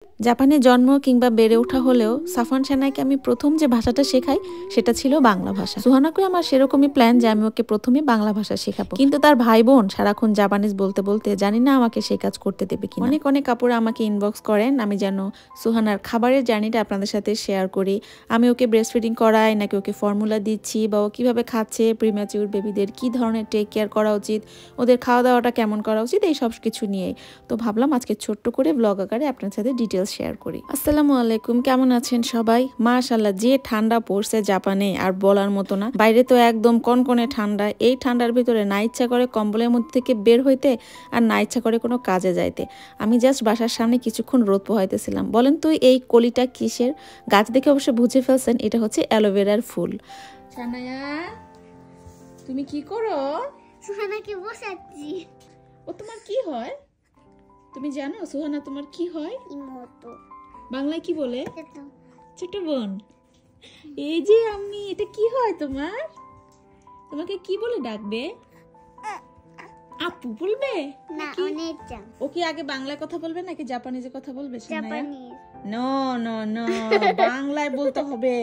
জাপানে জন্ম কিংবা বেড়ে ওঠা হলেও সাফওয়ান সেনাইকে আমি প্রথম যে ভাষাটা শেখাই সেটা ছিল বাংলা ভাষা। সুহানাকে আমার সেরকমই প্ল্যান যে আমি ওকে প্রথমে বাংলা ভাষা শেখাবো, কিন্তু তার ভাই বোন সারাক্ষণ জাপানিজ বলতে বলতে জানি না আমাকে সেই কাজ করতে দেবে কিনা। অনেক অনেক কাপড় আমাকে ইনবক্স করেন আমি যেন সুহানার খাবারের জার্নিটা আপনাদের সাথে শেয়ার করি। আমি ওকে ব্রেস্ট ফিডিং করাই নাকি ওকে ফর্মুলা দিচ্ছি, বা ও কীভাবে খাচ্ছে, প্রিম্যাচিউর বেবিদের কী ধরনের টেক কেয়ার করা উচিত, ওদের খাওয়া দাওয়াটা কেমন করা উচিত, এই সব কিছু নিয়েই। তো ভাবলাম আজকে ছোট্ট করে ব্লগ আকারে আপনার সাথে ডিটেলস শেয়ার করি। আসসালামু আলাইকুম, কেমন আছেন সবাই? মাশাআল্লাহ, যে ঠান্ডা পড়ছে জাপানে আর বলার মতো না। বাইরে তো একদম কনকনে ঠান্ডা। এই ঠান্ডার ভিতরে না ইচ্ছা করে কম্বলের মধ্যে থেকে বের হইতে, আর না ইচ্ছা করে কোনো কাজে যাইতে। আমি জাস্ট বাসার সামনে কিছুক্ষণ রোদ পোহাইতেছিলাম। বলেন তো এই কলিটা কিসের? গাছ দেখে অবশ্য বুঝে ফেলছেন এটা হচ্ছে অ্যালোভেরার ফুল। সানায়া, তুমি কি করো? সুহানাকে বসাচ্ছি। ও তোমার কি হয় তুমি জানো? সুহানা তোমার কি হয়? ইমোতো। বাংলায় কি বলে? ছোট বোন। এই যে আমি, এটা কি হয় তোমার? তোমাকে কি বলে ডাকবে? আপু বলবে না, অনেকটা। ও কি আগে বাংলায় কথা বলবে নাকি জাপানিজে কথা বলবে? জাপানিজ। নো নো নো, বাংলায় বলতে হবে।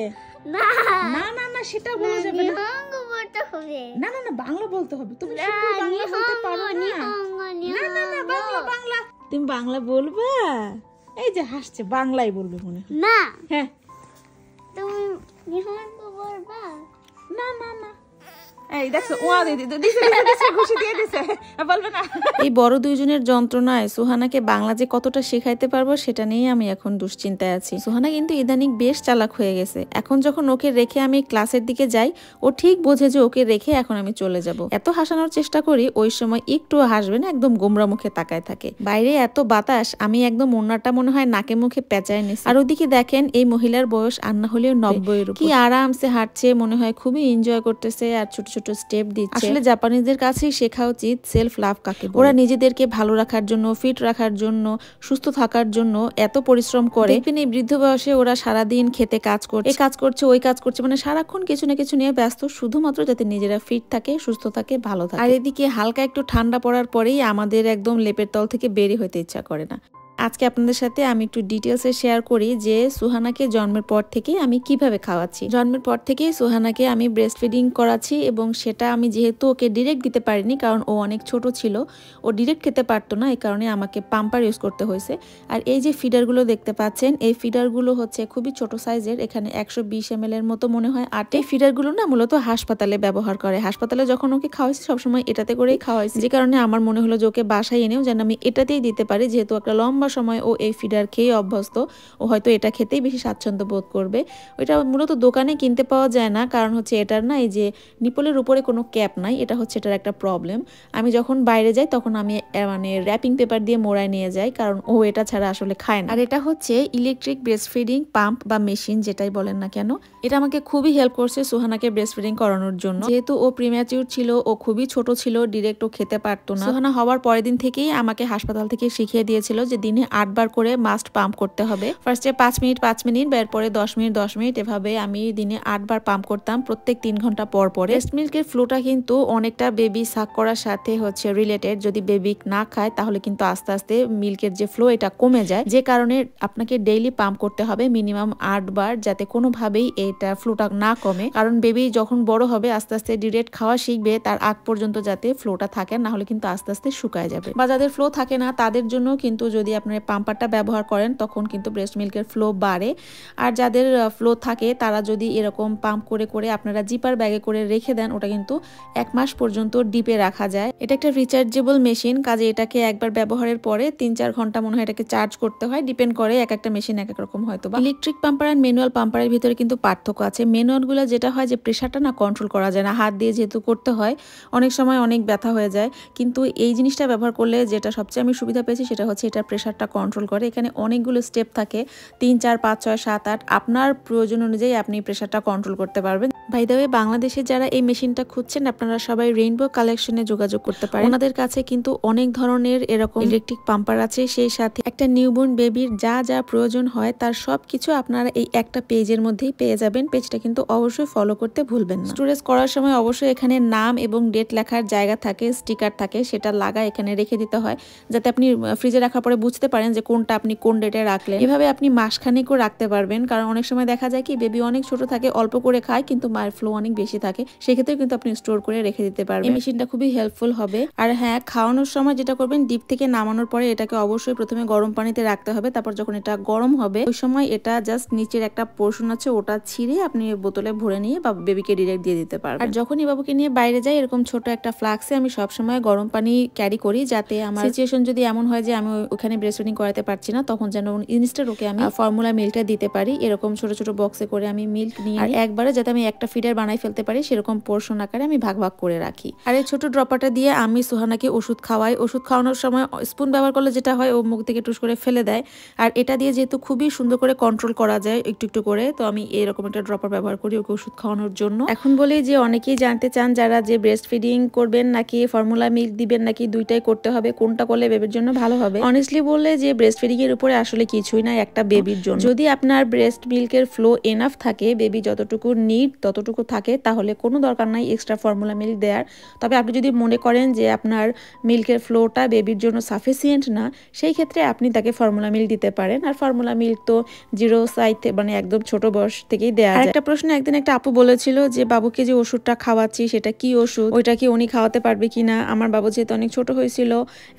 না না না না, সেটা বলা যাবে না। নিহঙ্গো বলতে হবে। না না না, বাংলা বলতে হবে। তুমি শুধু বাংলা বলতে পারো না। না না না, বাংলা বাংলা। তুমি বাংলা বলবা? এই যে হাসছে, বাংলাই বলবে মনে হয়। না, হ্যাঁ, তুমি নিহঙ্গো বলবা? না না না, এই দেখছো ওয়া দিছে খুশি দিয়ে দিছে, বলবে না। এই বড় দুইজনের যন্ত্রণায় সুহানাকে বাংলা যে কতটা শেখাইতে পারবো সেটা নিয়ে আমি এখন দুশ্চিন্তায় আছি। সুহানা কিন্তু ইদানিং বেশ চালাক হয়ে গেছে। এখন যখন ওকে রেখে আমি ক্লাসের দিকে যাই, ও ঠিক বোঝে যে ওকে রেখে এখন আমি চলে যাব। এত হাসানোর চেষ্টা করি, ওই সময় একটু হাসবে না, একদম গোমরা মুখে তাকায় থাকে। বাইরে এত বাতাস, আমি একদম ওন্নাটা মনে হয় নাকে মুখে পেঁচায় নিছি। আর ওদিকে দেখেন এই মহিলার বয়স আর না হলেও 90-এর উপর। কি আরামসে হাঁটছে, মনে হয় খুবই এনজয় করতেছে আর ছোট ছোট স্টেপ দিচ্ছে। আসলে জাপানিজদের কাছেই শেখা উচিত সেলফ লাভ কাকে বলে। ওরা নিজেদেরকে ভালো রাখার জন্য, ফিট রাখার জন্য, সুস্থ থাকার জন্য এত পরিশ্রম করে। দেখবেন এই বৃদ্ধ বয়সে ওরা সারাদিন খেতে কাজ করছে, এই কাজ করছে, ওই কাজ করছে, মানে সারাক্ষণ কিছু না কিছু নিয়ে ব্যস্ত, শুধুমাত্র যাতে নিজেরা ফিট থাকে, সুস্থ থাকে, ভালো থাকে। আর এদিকে হালকা একটু ঠান্ডা পড়ার পরেই আমাদের একদম লেপের তল থেকে বেরিয়ে হইতে ইচ্ছা করে না। আজকে আপনাদের সাথে আমি একটু ডিটেলসে শেয়ার করি যে সুহানাকে জন্মের পর থেকে আমি কিভাবে খাওয়াচ্ছি। জন্মের পর থেকেই সুহানাকে আমি ব্রেস্ট ফিডিং করাচ্ছি, এবং সেটা আমি যেহেতু ওকে ডিরেক্ট দিতে পারিনি, কারণ ও অনেক ছোট ছিল, ও ডিরেক্ট খেতে পারতো না, এই কারণে আমাকে পাম্পার ইউজ করতে হয়েছে। আর এই যে ফিডারগুলো দেখতে পাচ্ছেন, এই ফিডারগুলো হচ্ছে খুবই ছোট সাইজের, এখানে 120 ml এর মতো মনে হয়। আর এই ফিডারগুলো না মূলত হাসপাতালে ব্যবহার করে। হাসপাতালে যখন ওকে খাওয়াইছি সবসময় এটাতে করেই খাওয়াইছি, যে কারণে আমার মনে হলো যে ওকে বাসায় এনেও যেন আমি এটাতেই দিতে পারি, যেহেতু একটা লম্বা সময় ও এই ফিডার খেয়ে অভ্যস্ত, ও হয়তো এটা খেতেই বেশি স্বাচ্ছন্দ্য বোধ করবে। ওইটা মূলত দোকানে কিনতে পাওয়া যায় না, কারণ হচ্ছে এটার না এই যে নিপলের উপরে কোনো ক্যাপ নাই, এটা হচ্ছে এটার একটা প্রবলেম। আমি যখন বাইরে যাই তখন আমি মানে র্যাপিং পেপার দিয়ে মোড়ায় নিয়ে যাই, কারণ ও এটা ছাড়া আসলে খায় না। আর এটা হচ্ছে ইলেকট্রিক ব্রেস্ট ফিডিং পাম্প বা মেশিন, যেটাই বলেন না কেন। এটা আমাকে খুবই হেল্প করছে সুহানাকে ব্রেস্ট ফিডিং করানোর জন্য। যেহেতু ও প্রিম্যাচিউর ছিল, ও খুবই ছোট ছিল, ডিরেক্ট ও খেতে পারতো না। সুহানা হওয়ার পরের দিন থেকেই আমাকে হাসপাতাল থেকে শিখিয়ে দিয়েছিল যে দিনে 8 বার করে মাস্ট পাম্প করতে হবে। ফার্স্টে 5 মিনিট 5 মিনিট, এরপরে 10 মিনিট 10 মিনিট, এভাবে আমি দিনে 8 বার পাম্প করতাম প্রত্যেক 3 ঘন্টা পর পরে। ব্রেস্ট মিল্কের ফ্লোটা কিন্তু অনেকটা বেবি সাক করার সাথে হচ্ছে রিলেটেড। যদি বেবি না খায় তাহলে কিন্তু আস্তে আস্তে মিল্কের যে ফ্লো এটা কমে যায়, যে কারণে আপনাকে ডেইলি পাম্প করতে হবে মিনিমাম 8 বার, যাতে কোনোভাবেই এটা ফ্লোটা না কমে। কারণ বেবি যখন বড় হবে আস্তে আস্তে ডিরেক্ট খাওয়া শিখবে, তার আগ পর্যন্ত যাতে ফ্লোটা থাকে, না হলে কিন্তু আস্তে আস্তে শুকায় যাবে। বা যাদের ফ্লো থাকে না তাদের জন্য কিন্তু যদি আপনার পাম্পারটা ব্যবহার করেন তখন কিন্তু ব্রেস্ট মিল্কের ফ্লো বাড়ে। আর যাদের ফ্লো থাকে তারা যদি এরকম পাম্প করে করে আপনারা জিপার ব্যাগে করে রেখে দেন, ওটা কিন্তু 1 মাস পর্যন্ত ডিপে রাখা যায়। এটা একটা রিচার্জেবল মেশিন, কাজে এটাকে একবার ব্যবহারের পরে 3-4 ঘন্টা মনে হয় এটাকে চার্জ করতে হয়, ডিপেন্ড করে এক একটা মেশিন এক এক রকম হয়তো। বা ইলেকট্রিক পাম্পার আর ম্যানুয়াল পাম্পারের ভিতরে কিন্তু পার্থক্য আছে। ম্যানুয়ালগুলো যেটা হয় যে প্রেশারটা না কন্ট্রোল করা যায় না, হাত দিয়ে যেহেতু করতে হয় অনেক সময় অনেক ব্যথা হয়ে যায়। কিন্তু এই জিনিসটা ব্যবহার করলে যেটা সবচেয়ে আমি সুবিধা পেয়েছি সেটা হচ্ছে এটার প্রেশারটা কন্ট্রোল করে। এখানে অনেকগুলো স্টেপ থাকে, 3, 4, 5, 6, 7, 8, আপনার প্রয়োজন অনুযায়ী আপনি প্রেশারটা কন্ট্রোল করতে পারবেন। বাই দ্য ওয়ে, বাংলাদেশে যারা এই মেশিনটা খুঁজছেন আপনারা সবাই রেইনবো কালেকশনে যোগাযোগ করতে পারেন। ওনাদের কাছে কিন্তু অনেক ধরনের এরকম ইলেকট্রিক পাম্পার আছে, সেই সাথে একটা নিউবর্ন বেবির যা যা প্রয়োজন হয় তার সবকিছু আপনারা এই একটা পেজের মধ্যেই পেয়ে যাবেন। পেজটা কিন্তু অবশ্যই ফলো করতে ভুলবেন না। স্টোরেজ করার সময় অবশ্যই এখানে নাম এবং ডেট লেখার জায়গা থাকে, স্টিকার থাকে, সেটা লাগা এখানে রেখে দিতে হয়, যাতে আপনি ফ্রিজে রাখার পরে বুঝতে বুঝতে পারেন যে কোনটা আপনি কোন ডেটে রাখলেন। এভাবে আপনি মাসখানেকও রাখতে পারবেন, কারণ অনেক সময় দেখা যায় কি বেবি অনেক ছোট থাকে, অল্প করে খায় কিন্তু মায়ের ফ্লো অনেক বেশি থাকে, সেক্ষেত্রে কিন্তু আপনি স্টোর করে রেখে দিতে পারবেন। এই মেশিনটা খুবই হেল্পফুল হবে। আর হ্যাঁ, খাওয়ানোর সময় যেটা করবেন, ডিপ থেকে নামানোর পরে এটাকে অবশ্যই প্রথমে গরম পানিতে রাখতে হবে। তারপর যখন এটা গরম হবে ওই সময় এটা জাস্ট নিচের একটা পোর্শন আছে ওটা ছিঁড়ে আপনি বোতলে ভরে নিয়ে বা বেবিকে ডিরেক্ট দিয়ে দিতে পারবেন। আর যখনই বাবুকে নিয়ে বাইরে যাই এরকম ছোট একটা ফ্লাক্সে আমি সবসময় গরম পানি ক্যারি করি, যাতে আমার সিচুয়েশন যদি এমন হয় যে আমি ওখানে ব্রেস্ট ফিডিং করাতে পারছি না, তখন যেন ইনস্ট্যান্ট ওকে আমি ফর্মুলা মিল্কটা দিতে পারি। এরকম ছোট ছোট বক্সে করে আমি মিল্ক নিয়ে আর একবারে যাতে আমি একটা ফিডার বানাই ফেলতে পারি সেরকম পোর্শন আকারে আমি ভাগ ভাগ করে রাখি। আর এই ছোট ড্রপারটা দিয়ে আমি সুহানাকে ওষুধ খাওয়াই। ওষুধ খাওয়ানোর সময় স্পুন ব্যবহার করলে যেটা হয় ও মুখ থেকে টুস করে ফেলে দেয়, আর এটা দিয়ে যেহেতু খুবই সুন্দর করে কন্ট্রোল করা যায় একটু একটু করে, তো আমি এরকম একটা ড্রপার ব্যবহার করি ওকে ওষুধ খাওয়ানোর জন্য। এখন বলি যে অনেকেই জানতে চান যারা যে ব্রেস্ট ফিডিং করবেন নাকি ফর্মুলা মিল্ক দিবেন নাকি দুইটাই করতে হবে, কোনটা করলে বেবির জন্য ভালো হবে। অনেস্টলি বললে যে ব্রেস্ট ফিডিং এর উপরে আসলে কিছুই না একটা বেবির জন্য। যদি আপনার ব্রেস্ট মিল্কের ফ্লো এনাফ থাকে, বেবি যতটুকু নিড ততটুকু থাকে, তাহলে কোনো দরকার নাই এক্সট্রা ফর্মুলা মিল্ক দেওয়ার। তবে আপনি যদি মনে করেন যে আপনার মিল্কের ফ্লোটা বেবির জন্য সাফিসিয়েন্ট না, সেই ক্ষেত্রে আপনি তাকে ফর্মুলা মিল্ক দিতে পারেন। আর ফর্মুলা মিল্ক তো 0 সাইজ মানে একদম ছোট বয়স থেকেই দেওয়া যায়। একটা প্রশ্ন একদিন একটা আপু বলেছিল যে বাবুকে যে ওষুধটা খাওয়াচ্ছি সেটা কি ওষুধ, ওইটা কি উনি খাওয়াতে পারবে কিনা। আমার বাবু যেহেতু অনেক ছোট হয়েছিল,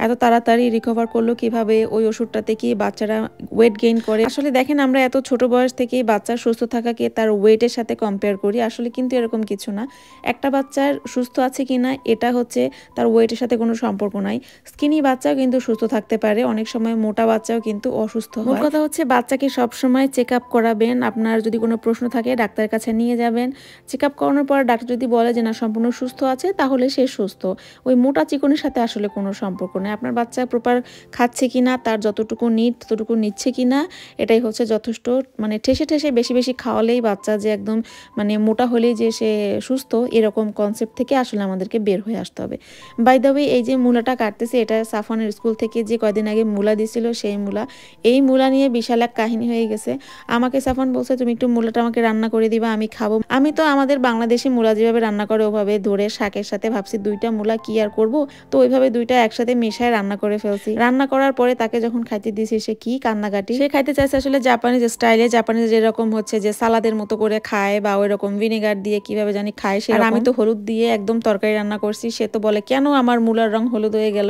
এত তাড়াতাড়ি রিকভার করলো কিভাবে, ওই ওষুধটাতে কি বাচ্চারা ওয়েট গেইন করে। আসলে দেখেন আমরা এত ছোট বয়স থেকেই বাচ্চার সুস্থ থাকাকে তার ওয়েটের সাথে কম্পেয়ার করি, আসলে কিন্তু এরকম কিছু না। একটা বাচ্চার সুস্থ আছে কিনা এটা হচ্ছে তার ওয়েটের সাথে কোনো সম্পর্ক নাই। স্কিনি বাচ্চাও কিন্তু সুস্থ থাকতে পারে, অনেক সময় মোটা বাচ্চাও কিন্তু অসুস্থ হয়। মোট কথা হচ্ছে বাচ্চাকে সবসময় চেক আপ করাবেন। আপনার যদি কোনো প্রশ্ন থাকে ডাক্তারের কাছে নিয়ে যাবেন। চেক আপ করানোর পর ডাক্তার যদি বলে যে না সম্পূর্ণ সুস্থ আছে, তাহলে সে সুস্থ। ওই মোটা চিকনের সাথে আসলে কোনো সম্পর্ক নেই। আপনার বাচ্চা প্রপার খাচ্ছে কিনা, তার যতটুকু নিড ততটুকু নিচ্ছে কিনা, এটাই হচ্ছে যথেষ্ট। মানে ঠেসে ঠেসে বেশি বেশি খাওয়ালেই বাচ্চা যে একদম মানে মোটা হলেই যে সে সুস্থ, এরকম কনসেপ্ট থেকে আসলে আমাদেরকে বের হয়ে আসতে হবে। বাই দ্য ওয়ে, এই যে মূলাটা কাটতেছে এটা সাফওয়ানের স্কুল থেকে যে কয়দিন আগে মূলা দিছিল সেই মূলা। এই মূলা নিয়ে বিশাল এক কাহিনী হয়ে গেছে। আমাকে সাফওয়ান বলছে তুমি একটু মূলাটা আমাকে রান্না করে দিবা, আমি খাবো। আমি তো আমাদের বাংলাদেশি মূলা যেভাবে রান্না করে ওভাবে ধরে শাকের সাথে ভাবছি দুইটা মূলা কি আর করব, তো ওইভাবে দুইটা একসাথে মেশায় রান্না করে ফেলছি। রান্না করার পরে তাকে যখন খাইতে দিয়েছি সে কি কান্নাকাটি। সে খাইতে চাইছে আসলে জাপানিজ স্টাইলে, জাপানিজ যেরকম হচ্ছে যে সালাদের মতো করে খায় বা ওই রকম ভিনেগার দিয়ে কিভাবে জানি খায়, সে আমি তো হলুদ দিয়ে একদম তরকারি রান্না করছি। সে তো বলে কেন আমার মূলার রং হলুদ হয়ে গেল,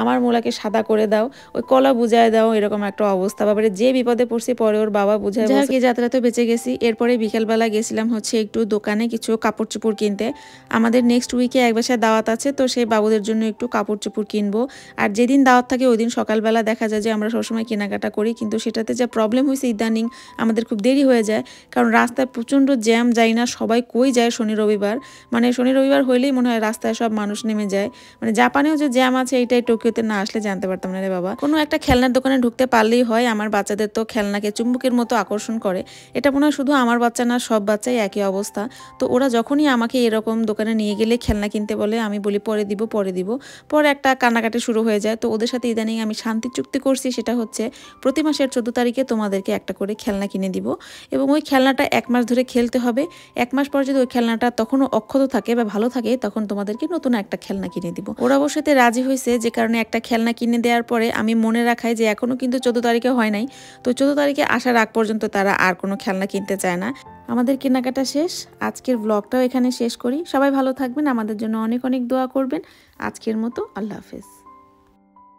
আমার মূলাকে সাদা করে দাও, ওই কলা বুঝায় দাও, এরকম একটা অবস্থা। বাবারে যে বিপদে পড়ছি পরে ওর বাবা বুঝায়। যাই হোক এই যাত্রা তো বেঁচে গেছি। এরপরে বিকেলবেলা গেছিলাম হচ্ছে একটু দোকানে কিছু কাপড় চোপড় কিনতে। আমাদের নেক্সট উইকে এক বাসায় দাওয়াত আছে, তো সেই বাবুদের জন্য একটু কাপড় চোপড় কিনবো। আর যেদিন দাওয়াত থাকে ওই দিন সকালবেলা দেখা যায় যে আমরা সবসময় কেনাকাটা করি, কিন্তু সেটাতে যে প্রবলেম হয়েছে ইদানিং আমাদের খুব দেরি হয়ে যায়, কারণ রাস্তায় প্রচণ্ড জ্যাম। যাই না সবাই কই যায় শনি রবিবার, মানে শনি রবিবার হইলেই মনে হয় রাস্তায় সব মানুষ নেমে যায়। মানে জাপানেও যে জ্যাম আছে এইটাই টোকিওতে না আসলে জানতে পারতাম না রে বাবা। কোনো একটা খেলনার দোকানে ঢুকতে পারলেই হয়। আমার বাচ্চাদের তো খেলনাকে চুম্বকের মতো আকর্ষণ করে। এটা মনে হয় শুধু আমার বাচ্চা না, সব বাচ্চাই একই অবস্থা। তো ওরা যখনই আমাকে এরকম দোকানে নিয়ে গেলে খেলনা কিনতে বলে, আমি বলি পরে দিব পরে দিব, পরে একটা কান্নাকাটি শুরু হয়ে যায়। তো ওদের সাথে ইদানিং আমি শান্তি চুক্তি করছি, সেটা হচ্ছে প্রতি মাসের 14 তারিখে তোমাদেরকে একটা করে খেলনা কিনে দিব, এবং ওই খেলনাটা 1 মাস ধরে খেলতে হবে। 1 মাস পর যদি ওই খেলনাটা তখনও অক্ষত থাকে বা ভালো থাকে, তখন তোমাদেরকে নতুন একটা খেলনা কিনে দিব। ওরা অবশ্যই রাজি হয়েছে, যে কারণে একটা খেলনা কিনে দেওয়ার পরে আমি মনে রাখাই যে এখনো কিন্তু 14 তারিখে হয় নাই, তো 14 তারিখে আসার আগ পর্যন্ত তারা আর কোনো খেলনা কিনতে চায় না। আমাদের কেনাকাটা শেষ। আজকের ব্লগটাও এখানে শেষ করি। সবাই ভালো থাকবেন, আমাদের জন্য অনেক অনেক দোয়া করবেন। আজকের মতো আল্লাহ হাফেজ।